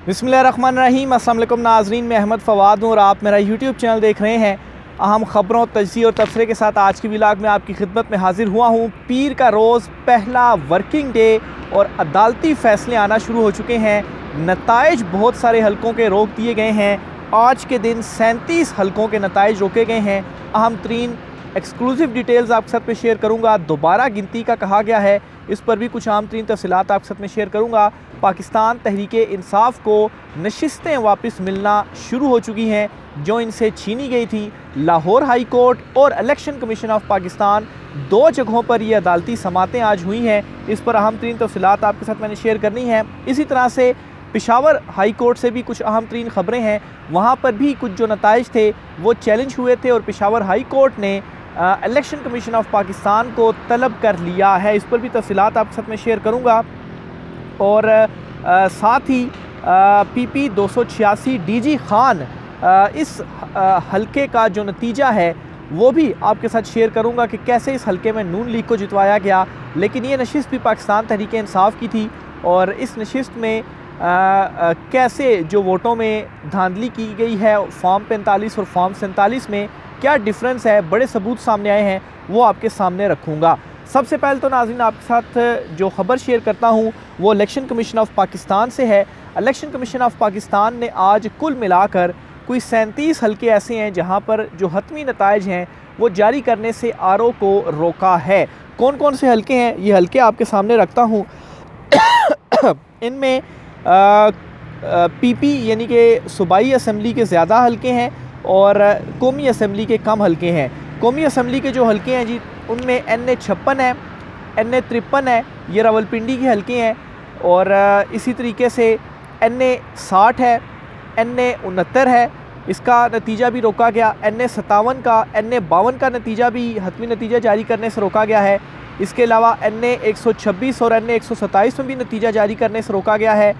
बिस्मिल्लाहिर्रहमानिर्रहीम। अस्सलाम वालेकुम नाज़रीन, मैं अहमद फ़वाद हूँ और आप मेरा यूट्यूब चैनल देख रहे हैं। अहम ख़बरों, तजज़िये और तबसरे के साथ आज की व्लॉग में आपकी खिदमत में हाजिर हुआ हूँ। पीर का रोज़, पहला वर्किंग डे और अदालती फ़ैसले आना शुरू हो चुके हैं। नताइज बहुत सारे हलकों के रोक दिए गए हैं। आज के दिन 37 हलकों के नताइज रोके गए हैं। अहम तरीन एक्सक्लूसिव डिटेल्स आपके साथ में शेयर करूँगा। दोबारा गिनती का कहा गया है, इस पर भी कुछ आम तरीन तफसीलात आपके साथ में शेयर करूँगा। पाकिस्तान तहरीक-ए-इंसाफ़ को नशिस्तें वापस मिलना शुरू हो चुकी हैं जो इनसे छीनी गई थी। लाहौर हाई कोर्ट और इलेक्शन कमीशन ऑफ पाकिस्तान, दो जगहों पर ये अदालती समातें आज हुई हैं। इस पर अहम तरीन तफसीलात आपके साथ मैंने शेयर करनी है। इसी तरह से पेशावर हाई कोर्ट से भी कुछ अहम तरीन ख़बरें हैं। वहाँ पर भी कुछ जो नताइज थे वो चैलेंज हुए थे और पेशावर हाई कोर्ट ने इलेक्शन कमीशन ऑफ पाकिस्तान को तलब कर लिया है। इस पर भी तफसीलात आपके साथ में शेयर करूँगा। और साथ ही PP 286 DG खान इस हलके का जो नतीजा है वो भी आपके साथ शेयर करूंगा कि कैसे इस हलके में नून लीग को जितवाया गया। लेकिन ये नशिस्त भी पाकिस्तान तहरीक-ए-इंसाफ़ की थी और इस नशिस्त में कैसे जो वोटों में धांधली की गई है, फॉर्म 45 और फॉर्म 47 में क्या डिफरेंस है, बड़े सबूत सामने आए हैं, वो आपके सामने रखूँगा। सबसे पहले तो नाज़रीन आपके साथ जो ख़बर शेयर करता हूँ वो इलेक्शन कमीशन ऑफ पाकिस्तान से है। इलेक्शन कमीशन ऑफ पाकिस्तान ने आज कुल मिलाकर कोई 37 हलके ऐसे हैं जहाँ पर जो हतमी नताइज हैं वो जारी करने से RO को रोका है। कौन कौन से हलके हैं, ये हलके आपके सामने रखता हूँ। इनमें PP यानी कि सूबाई असम्बली के ज़्यादा हलके हैं और कौमी असम्बली के कम हलके हैं। कौमी असम्बली के जो हलके हैं जी, उनमें NA 56 है, NA 53 है, ये रावलपिंडी के हलके हैं। और इसी तरीके से NA 60 है, NA 69 है, इसका नतीजा भी रोका गया। NA 57 का, NA 52 का नतीजा भी हतमी नतीजा जारी करने से रोका गया है। इसके अलावा NA 126 और NA 127 में भी नतीजा जारी करने से रोका गया है।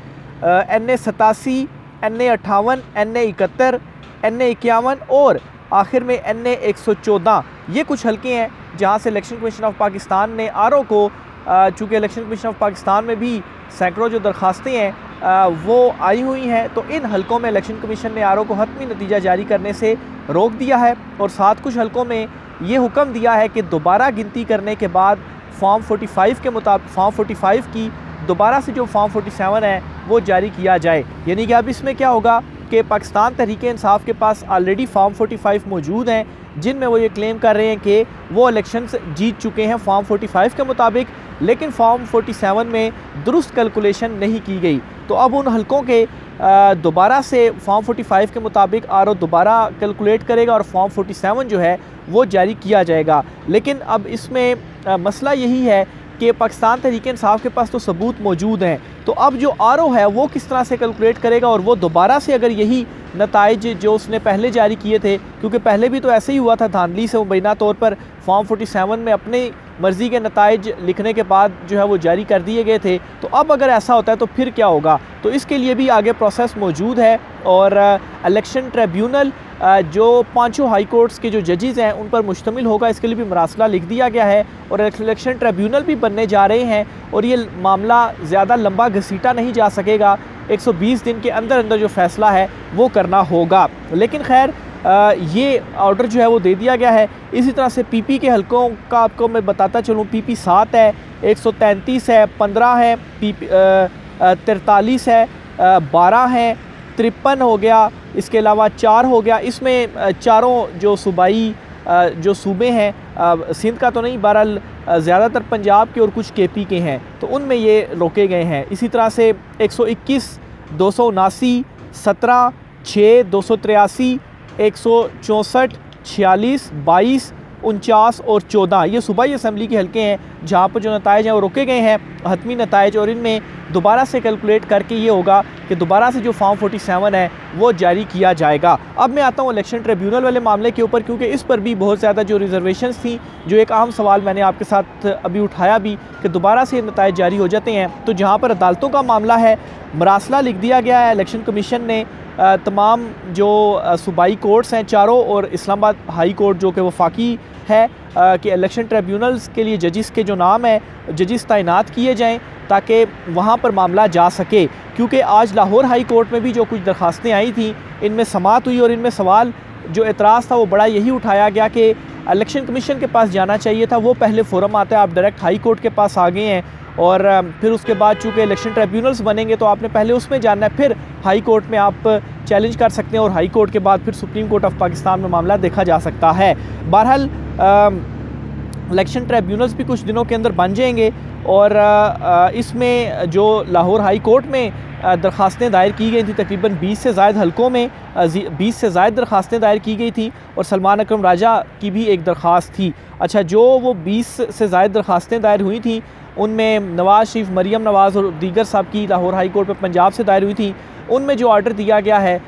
NA 87, NA 58, NA 71, NA 51 और आखिर में NA 114, ये कुछ हलके हैं जहां से इलेक्शन कमीशन ऑफ पाकिस्तान ने RO को, चूँकि इलेक्शन कमीशन ऑफ पाकिस्तान में भी सैकड़ों जो दरख्वास्तें हैं वो आई हुई हैं, तो इन हलकों में इलेक्शन कमीशन ने RO को हतमी नतीजा जारी करने से रोक दिया है। और साथ कुछ हलकों में ये हुक्म दिया है कि दोबारा गिनती करने के बाद फॉर्म 45 के मुताबिक फॉर्म 45 की दोबारा से जो फॉर्म 47 है वो जारी किया जाए। यानी कि अब इसमें क्या होगा कि पाकिस्तान तहरीक-ए-इंसाफ़ के पास ऑलरेडी फॉर्म 45 मौजूद हैं जिनमें वो ये क्लेम कर रहे हैं कि वो इलेक्शंस जीत चुके हैं फॉर्म 45 के मुताबिक, लेकिन फॉर्म 47 में दुरुस्त कैलकुलेशन नहीं की गई। तो अब उन हलकों के दोबारा से फॉर्म 45 के मुताबिक RO दोबारा कैलकुलेट करेगा और फॉर्म 47 जो है वो जारी किया जाएगा। लेकिन अब इसमें मसला यही है कि पाकिस्तान तहरीक-ए-इंसाफ़ के पास तो सबूत मौजूद हैं, तो अब जो RO है वो किस तरह से कैलकुलेट करेगा और वो दोबारा से अगर यही नताइज जो उसने पहले जारी किए थे, क्योंकि पहले भी तो ऐसे ही हुआ था धांधली से, मुबैना तौर पर फॉर्म 47 में अपने मर्ज़ी के नताइज लिखने के बाद जो है वो जारी कर दिए गए थे, तो अब अगर ऐसा होता है तो फिर क्या होगा। तो इसके लिए भी आगे प्रोसेस मौजूद है और इलेक्शन ट्रिब्यूनल जो पाँचों हाई कोर्ट्स के जो जजेस हैं उन पर मुश्तमिल होगा। इसके लिए भी मरासला लिख दिया गया है और इलेक्शन ट्रिब्यूनल भी बनने जा रहे हैं और ये मामला ज़्यादा लंबा घसीटा नहीं जा सकेगा। 120 दिन के अंदर अंदर जो फ़ैसला है वो करना होगा। लेकिन खैर ये ऑर्डर जो है वो दे दिया गया है। इसी तरह से PP के हलकों का आपको मैं बताता चलूँ। PP 7 है, 133 है, 15 है, PP 43 है, 12 है, 53 हो गया, इसके अलावा 4 हो गया। इसमें चारों जो सूबाई जो सूबे हैं, सिंध का तो नहीं, बहरहाल ज़्यादातर पंजाब के और कुछ KP के हैं, तो उनमें ये रोके गए हैं। इसी तरह से 121, 279, 17, 6, 283, 164, 46, 22, 49 और 14 ये सूबाई असम्बली के हलके हैं जहाँ पर जो नताइज हैं वो रोके गए हैं, हतमी नताइज, और इनमें दोबारा से कैलकुलेट करके ये होगा कि दोबारा से जो फॉर्म 47 है वो जारी किया जाएगा। अब मैं आता हूँ इलेक्शन ट्रिब्यूनल वाले मामले के ऊपर, क्योंकि इस पर भी बहुत ज़्यादा जो रिजर्वेशंस थी, जो एक अहम सवाल मैंने आपके साथ अभी उठाया भी कि दोबारा से नताइज जारी हो जाते हैं। तो जहाँ पर अदालतों का मामला है, मरासला लिख दिया गया है। इलेक्शन कमीशन ने तमाम जो सूबाई कोर्ट्स हैं चारों और इस्लामाबाद हाई कोर्ट जो कि वफाकी है कि इलेक्शन ट्रिब्यूनल्स के लिए जजिस के जो नाम है, जजिस तैनात किए जाएँ ताकि वहाँ पर मामला जा सके। क्योंकि आज लाहौर हाई कोर्ट में भी जो कुछ दरख्वास्तें आई थी, इनमें समाअत हुई और इनमें सवाल जो एतराज़ था वो बड़ा यही उठाया गया कि इलेक्शन कमीशन के पास जाना चाहिए था, वो पहले फोरम आता है, आप डायरेक्ट हाई कोर्ट के पास आ गए हैं और फिर उसके बाद चूँकि इलेक्शन ट्रिब्यूनल्स बनेंगे तो आपने पहले उसमें जाना है, फिर हाई कोर्ट में आप चैलेंज कर सकते हैं और हाई कोर्ट के बाद फिर सुप्रीम कोर्ट ऑफ पाकिस्तान में मामला देखा जा सकता है। बहरहाल इलेक्शन ट्रिब्यूनल्स भी कुछ दिनों के अंदर बन जाएंगे और इसमें जो लाहौर हाई कोर्ट में दरख्वास्तें दायर की गई थी, तकरीबन 20 से ज़ायद हलकों में 20 से ज़ायद दरख्वास्तें दायर की गई थी और सलमान अकरम राजा की भी एक दरख्वास्त थी। अच्छा, जो वो 20 से ज़ायद दरख्वास्तें दायर हुई थी उनमें नवाज़ शरीफ, मरीम नवाज़ और दीगर साहब की लाहौर हाई कोर्ट में पंजाब से दायर हुई थी। उनमें जो आर्डर दिया गया है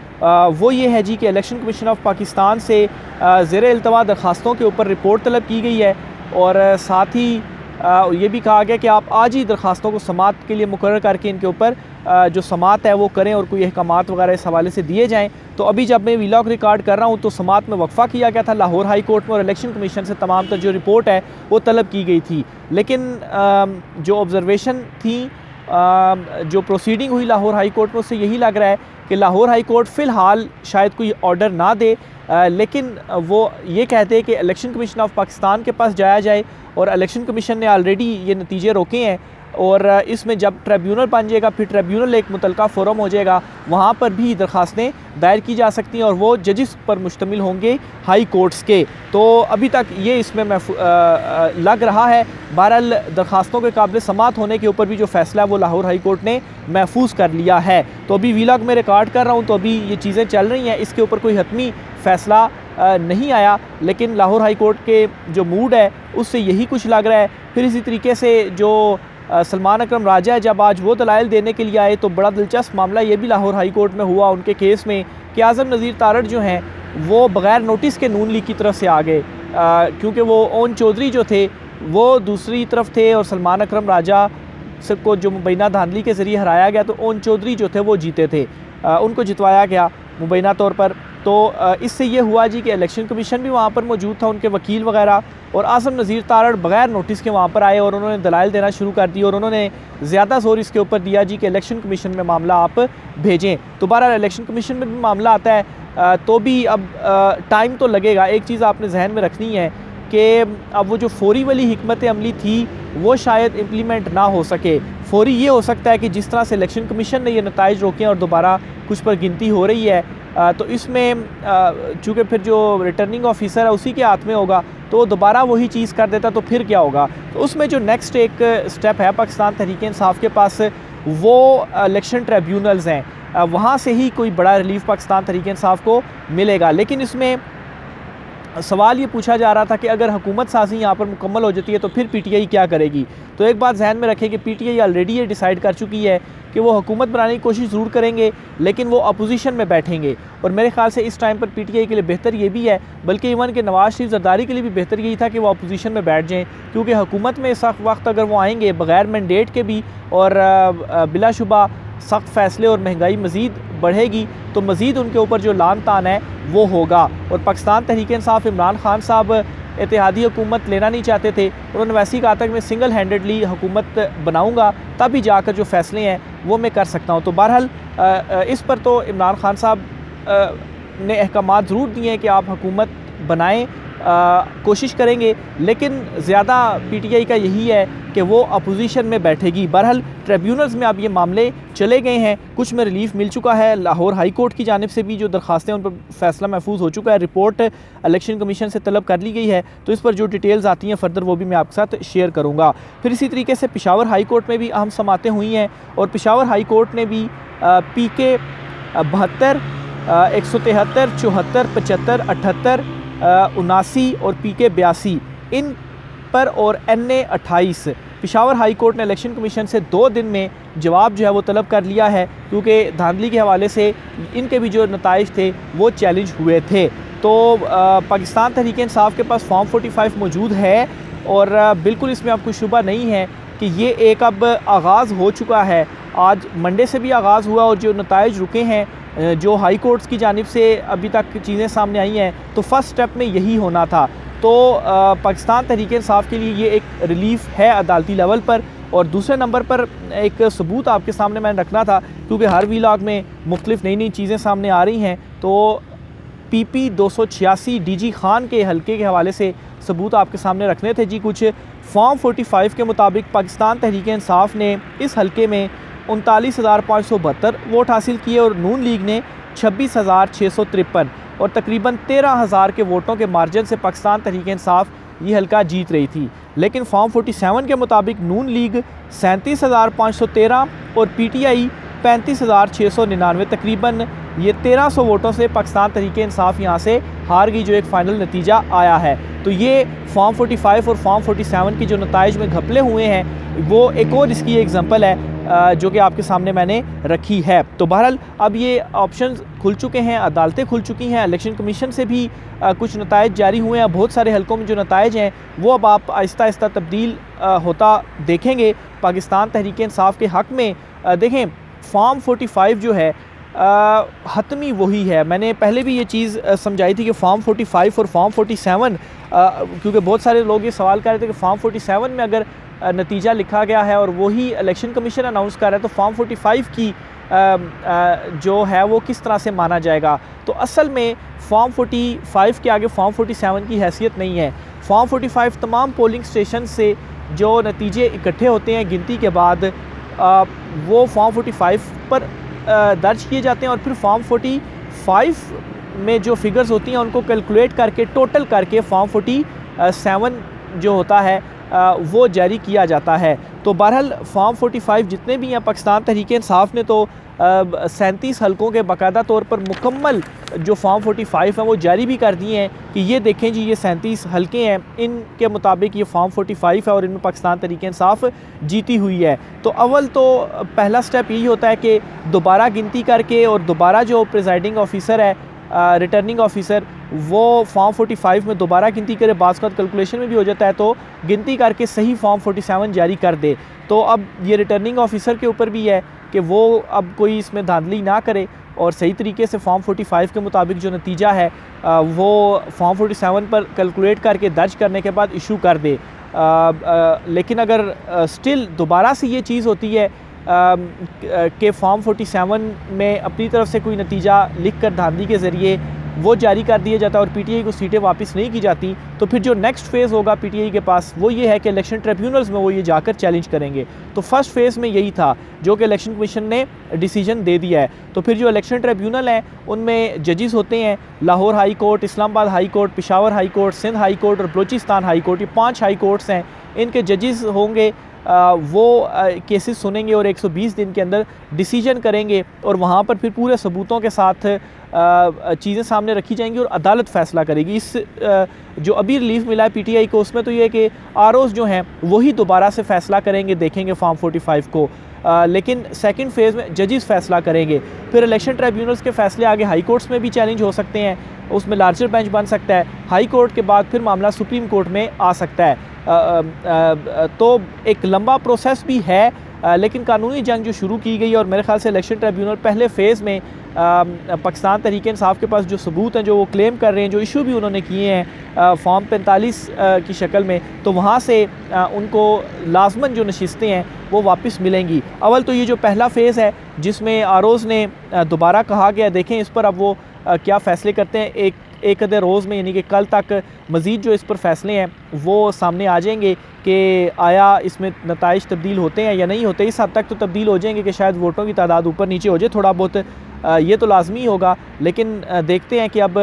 वो ये है जी कि इलेक्शन कमीशन ऑफ पाकिस्तान से ज़ेर इल्तवा दरख्वास्तों के ऊपर रिपोर्ट तलब की गई है और साथ ही ये भी कहा गया कि आप आज ही दरख्वास्तों को समाअत के लिए मुकर्रर करके इनके ऊपर जो समाअत है वो करें और कोई अहकामात वगैरह इस हवाले से दिए जाएँ। तो अभी जब मैं वीलॉग रिकॉर्ड कर रहा हूँ तो समाअत में वक्फ़ा किया गया था लाहौर हाई कोर्ट में और इलेक्शन कमीशन से तमाम तर जो रिपोर्ट है वो तलब की गई थी। लेकिन जो ऑब्जर्वेशन थी, जो प्रोसीडिंग हुई लाहौर हाई कोर्ट में, उससे यही लग रहा है कि लाहौर हाई कोर्ट फ़िलहाल शायद कोई ऑर्डर ना दे, लेकिन वो ये कहते हैं कि इलेक्शन कमीशन ऑफ पाकिस्तान के पास जाया जाए और इलेक्शन कमीशन ने ऑलरेडी ये नतीजे रोके हैं और इसमें जब ट्रिब्यूनल बन जाएगा फिर ट्रिब्यूनल एक मुतलका फोरम हो जाएगा, वहाँ पर भी दरख्वास्तें दायर की जा सकती हैं और वो जजिस पर मुश्तमिल होंगे हाई कोर्ट्स के। तो अभी तक ये इसमें लग रहा है। बहरहाल दरख्वास्तों के काबिल समाअत होने के ऊपर भी जो फ़ैसला है वो लाहौर हाई कोर्ट ने महफूज कर लिया है। तो अभी वीलॉग में रिकॉर्ड कर रहा हूँ तो अभी ये चीज़ें चल रही हैं, इसके ऊपर कोई हतमी फ़ैसला नहीं आया, लेकिन लाहौर हाई कोर्ट के जो मूड है उससे यही कुछ लग रहा है। फिर इसी तरीके से जो सलमान अकरम राजा जब आज वो दलाइल देने के लिए आए तो बड़ा दिलचस्प मामला ये भी लाहौर हाई कोर्ट में हुआ उनके केस में कि आज़म नज़ीर तारड़ जो हैं वो बग़ैर नोटिस के नून लीग की तरफ से आ गए, क्योंकि वो ओन चौधरी जो थे वो दूसरी तरफ थे और सलमान अकरम राजा सबको जो मुबैना धांधली के ज़रिए हराया गया तो ओन चौधरी जो थे वो जीते थे, उनको जितवाया गया मुबैना तौर पर। तो इससे ये हुआ जी कि इलेक्शन कमीशन भी वहाँ पर मौजूद था, उनके वकील वगैरह, और आज़म नज़ीर तारड़ बग़ैर नोटिस के वहाँ पर आए और उन्होंने दलाइल देना शुरू कर दी और उन्होंने ज़्यादा जोर इसके ऊपर दिया जी कि इलेक्शन कमीशन में मामला आप भेजें। तो बहरहाल इलेक्शन कमीशन में भी मामला आता है तो भी अब टाइम तो लगेगा। एक चीज़ आपने जहन में रखनी है कि अब वो जो फौरी वाली हिकमत अमली थी वो शायद इम्प्लीमेंट ना हो सके। फौरी ये हो सकता है कि जिस तरह से इलेक्शन कमीशन ने ये नताइज रोके और दोबारा कुछ पर गिनती हो रही है तो इसमें चूँकि फिर जो रिटर्निंग ऑफिसर है उसी के हाथ में होगा तो वो दोबारा वही चीज़ कर देता तो फिर क्या होगा। तो उसमें जो नेक्स्ट एक स्टेप है पाकिस्तान तहरीक इंसाफ के पास वो इलेक्शन ट्रिब्यूनल्स हैं, वहाँ से ही कोई बड़ा रिलीफ पाकिस्तान तहरीक इंसाफ को मिलेगा। लेकिन इसमें सवाल ये पूछा जा रहा था कि अगर हुकूमत साजी यहाँ पर मुकम्मल हो जाती है तो फिर पीटीआई क्या करेगी। तो एक बात जहन में रखें कि पीटीआई ऑलरेडी ये डिसाइड कर चुकी है कि वो हुकूमत बनाने की कोशिश ज़रूर करेंगे लेकिन वो अपोजिशन में बैठेंगे। और मेरे ख्याल से इस टाइम पर पीटीआई के लिए बेहतर ये भी है, बल्कि इवन के नवाज़ शरीफ जरदारी के लिए भी बेहतर यही था कि वो अपोजिशन में बैठ जाएँ, क्योंकि हुकूमत में इस वक्त अगर वो आएंगे बग़ैर मैंडेट के भी और बिलाशुबा सख्त फ़ैसले और महंगाई मज़ीद बढ़ेगी तो मज़ीद उनके ऊपर जो लान तान है वो होगा। और पाकिस्तान तहरीक इंसाफ इमरान खान साहब इत्तेहादी हुकूमत लेना नहीं चाहते थे, उन्होंने वैसे ही कहा था कि मैं सिंगल हैंडेडली हुकूमत बनाऊंगा तभी जाकर जो फ़ैसले हैं वो मैं कर सकता हूं। तो बहरहाल इस पर तो इमरान खान साहब ने अहकामात ज़रूर दिए हैं कि आप हुकूमत बनाएं, कोशिश करेंगे, लेकिन ज़्यादा पीटीआई का यही है कि वो अपोजिशन में बैठेगी। बहरहाल ट्रिब्यूनल्स में अब ये मामले चले गए हैं, कुछ में रिलीफ मिल चुका है, लाहौर हाई कोर्ट की जानिब से भी जो दरख्वास्तें उन पर फैसला महफूज हो चुका है, रिपोर्ट इलेक्शन कमीशन से तलब कर ली गई है। तो इस पर जो डिटेल्स आती हैं फर्दर वो भी मैं आपके साथ शेयर करूँगा। फिर इसी तरीके से पेशावर हाई कोर्ट में भी अहम समातें हुई हैं और पेशावर हाई कोर्ट ने भी PK 72, 173, 74, 75, 78, 79 और PK 82 इन पर और NA 28 पेशावर हाई कोर्ट ने इलेक्शन कमीशन से 2 दिन में जवाब जो है वो तलब कर लिया है, क्योंकि धांधली के हवाले से इनके भी जो नताइज थे वो चैलेंज हुए थे। तो पाकिस्तान तहरीक इंसाफ के पास फॉर्म 45 मौजूद है और बिल्कुल इसमें अब कोई शुबा नहीं है कि ये एक अब आगाज़ हो चुका है। आज मंडे से भी आगाज़ हुआ और जो नताइज रुके हैं जो हाई कोर्ट्स की जानिब से अभी तक चीज़ें सामने आई हैं तो फर्स्ट स्टेप में यही होना था। तो पाकिस्तान तहरीक इंसाफ के लिए ये एक रिलीफ है अदालती लेवल पर। और दूसरे नंबर पर एक सबूत आपके सामने मैंने रखना था, क्योंकि हर वीलॉग में मुख्तलिफ नई नई चीज़ें सामने आ रही हैं, तो PP 286 DG खान के हलके के हवाले से सबूत आपके सामने रखने थे जी। कुछ फॉर्म 45 के मुताबिक पाकिस्तान तहरीक इंसाफ ने इस हलके में 39,572 वोट हासिल किए और नून लीग ने 26,653 और तकरीबन 13,000 के वोटों के मार्जिन से पाकिस्तान तहरीक इंसाफ ये हलका जीत रही थी। लेकिन फॉर्म 47 के मुताबिक नून लीग 37,513 और PTI 35,699, तकरीबन ये 1300 वोटों से पाकिस्तान तहरीक इंसाफ यहाँ से हार गई, जो एक फ़ाइनल नतीजा आया है। तो ये फॉर्म 45 और फॉर्म 47 की जो नताइज में घपले हुए हैं, वो एक और इसकी एग्जांपल है जो कि आपके सामने मैंने रखी है। तो बहरहाल अब ये ऑप्शंस खुल चुके हैं, अदालतें खुल चुकी हैं, इलेक्शन कमीशन से भी कुछ नताइज जारी हुए हैं। बहुत सारे हलकों में जो नताइज हैं वो अब आप आहिस्ता आहिस्ता तब्दील होता देखेंगे पाकिस्तान तहरीक इंसाफ के हक़ में। देखें, फॉर्म 45 जो है हतमी वही है। मैंने पहले भी ये चीज़ समझाई थी कि फॉर्म 45 और फॉर्म 47, क्योंकि बहुत सारे लोग ये सवाल कर रहे थे कि फॉर्म 47 में अगर नतीजा लिखा गया है और वही इलेक्शन कमीशन अनाउंस कर रहा है, तो फॉर्म 45 की जो है वो किस तरह से माना जाएगा। तो असल में फॉर्म 45 के आगे फॉर्म 47 की हैसियत नहीं है। फॉर्म 45 तमाम पोलिंग स्टेशन से जो नतीजे इकट्ठे होते हैं गिनती के बाद, वो फॉर्म 45 पर दर्ज किए जाते हैं और फिर फॉर्म 45 में जो फिगर्स होती हैं उनको कैलकुलेट करके टोटल करके फॉर्म 47 जो होता है वो जारी किया जाता है। तो बहरहाल फॉर्म 45 जितने भी हैं, पाकिस्तान तहरीक इंसाफ ने तो 37 हलकों के बाकायदा तौर पर मुकम्मल जो फॉर्म 45 हैं वो जारी भी कर दिए हैं कि ये देखें जी, ये 37 हलके हैं, इनके मुताबिक ये फॉर्म 45 है और इनमें पाकिस्तान तहरीक इंसाफ जीती हुई है। तो अव्वल तो पहला स्टेप यही होता है कि दोबारा गिनती करके और दोबारा जो प्रिजाइडिंग ऑफिसर है, रिटर्निंग ऑफिसर, वो फॉर्म 45 में दोबारा गिनती करे। बाज़ का कैलकुलेशन में भी हो जाता है, तो गिनती करके सही फॉर्म 47 जारी कर दे। तो अब ये रिटर्निंग ऑफिसर के ऊपर भी है कि वो अब कोई इसमें धांधली ना करे और सही तरीके से फॉर्म 45 के मुताबिक जो नतीजा है वो फॉर्म 47 पर कैलकुलेट करके दर्ज करने के बाद इशू कर दे। लेकिन अगर स्टिल दोबारा से ये चीज़ होती है कि फॉर्म 47 में अपनी तरफ से कोई नतीजा लिख कर धांधली के ज़रिए वो जारी कर दिया जाता है और PTI को सीटें वापस नहीं की जाती, तो फिर जो नेक्स्ट फेज़ होगा PTI के पास वो ये है कि इलेक्शन ट्रिब्यूनल्स में वो ये जाकर चैलेंज करेंगे। तो फर्स्ट फेज़ में यही था जो कि इलेक्शन कमीशन ने डिसीजन दे दिया है। तो फिर जो इलेक्शन ट्रिब्यूनल हैं उनमें जजेस होते हैं Lahore high court, Islamabad high court, Peshawar high court, Sindh high court और बलूचिस्तान हाई कोर्ट। ये 5 हाई कोर्ट्स हैं। इनके जजेस होंगे, वो केसेस सुनेंगे और 120 दिन के अंदर डिसीजन करेंगे और वहाँ पर फिर पूरे सबूतों के साथ चीज़ें सामने रखी जाएंगी और अदालत फ़ैसला करेगी। इस जो अभी रिलीफ मिला है PTI को, उसमें तो ये है कि ROs जो हैं वही दोबारा से फ़ैसला करेंगे, देखेंगे फॉर्म 45 को। लेकिन सेकंड फेज़ में जजेस फ़ैसला करेंगे। फिर इलेक्शन ट्रिब्यूनल्स के फ़ैसले आगे हाई कोर्ट्स में भी चैलेंज हो सकते हैं, उसमें लार्जर बेंच बन सकता है। हाई कोर्ट के बाद फिर मामला सुप्रीम कोर्ट में आ सकता है। तो एक लंबा प्रोसेस भी है, लेकिन कानूनी जंग जो शुरू की गई और मेरे ख्याल से इलेक्शन ट्रिब्यूनल पहले फ़ेज़ में पाकिस्तान तहरीक इंसाफ के पास जो सबूत हैं, जो वो क्लेम कर रहे हैं, जो इशू भी उन्होंने किए हैं फॉर्म 45 की शक्ल में, तो वहाँ से उनको लाजमन जो नशिस्तें हैं वो वापस मिलेंगी। अव्वल तो ये जो पहला फ़ेज़ है जिसमें ROs ने दोबारा कहा गया, देखें इस पर अब वो क्या फ़ैसले करते हैं। एक आधे रोज़ में, यानी कि कल तक मज़ीद जो इस पर फ़ैसले हैं वो सामने आ जाएंगे कि आया इसमें नताइज तब्दील होते हैं या नहीं होते। इस हद तक तो तब्दील हो जाएंगे कि शायद वोटों की तादाद ऊपर नीचे हो जाए थोड़ा बहुत, ये तो लाजमी होगा। लेकिन देखते हैं कि अब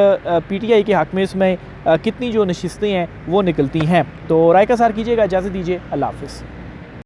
PTI के हक़ में इसमें कितनी जो नशिस्तें हैं वो निकलती हैं। तो राय का सार कीजिएगा, इजाज़त दीजिए, अल्लाह हाफ़िज़।